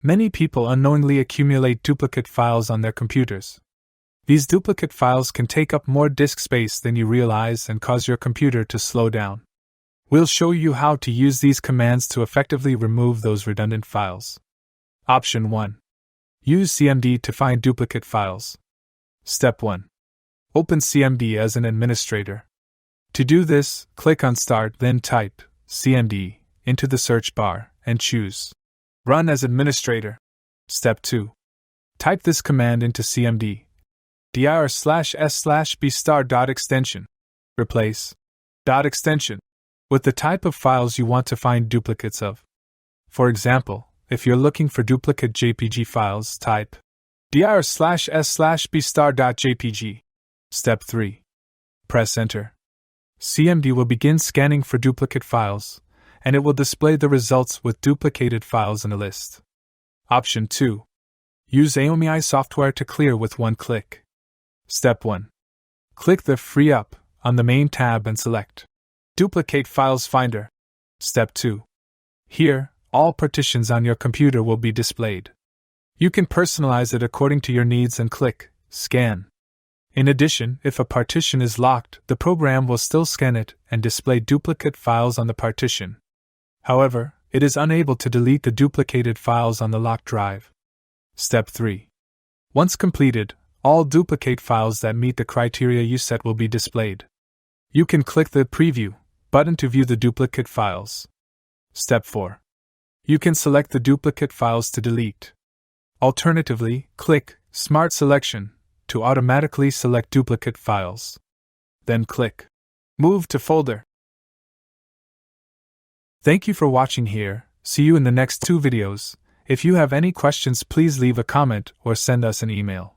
Many people unknowingly accumulate duplicate files on their computers. These duplicate files can take up more disk space than you realize and cause your computer to slow down. We'll show you how to use these commands to effectively remove those redundant files. Option 1. Use CMD to find duplicate files. Step 1. Open CMD as an administrator. To do this, click on Start, then type CMD into the search bar and choose Run as administrator. Step 2. Type this command into CMD. dir/s/b*extension. Replace .extension with the type of files you want to find duplicates of. For example, if you're looking for duplicate JPG files, type dir/s/b*.jpg. Step 3. Press Enter. CMD will begin scanning for duplicate files, and it will display the results with duplicated files in a list. Option 2. Use unknowingly software to clear with one click. Step 1. Click the Free Up on the main tab and select Duplicate Files Finder. Step 2. Here, all partitions on your computer will be displayed. You can personalize it according to your needs and click Scan. In addition, if a partition is locked, the program will still scan it and display duplicate files on the partition. However, it is unable to delete the duplicated files on the locked drive. Step 3. Once completed, all duplicate files that meet the criteria you set will be displayed. You can click the Preview button to view the duplicate files. Step 4. You can select the duplicate files to delete. Alternatively, click Smart Selection to automatically select duplicate files. Then click Move to Folder. Thank you for watching here. See you in the next 2 videos. If you have any questions, please leave a comment or send us an email.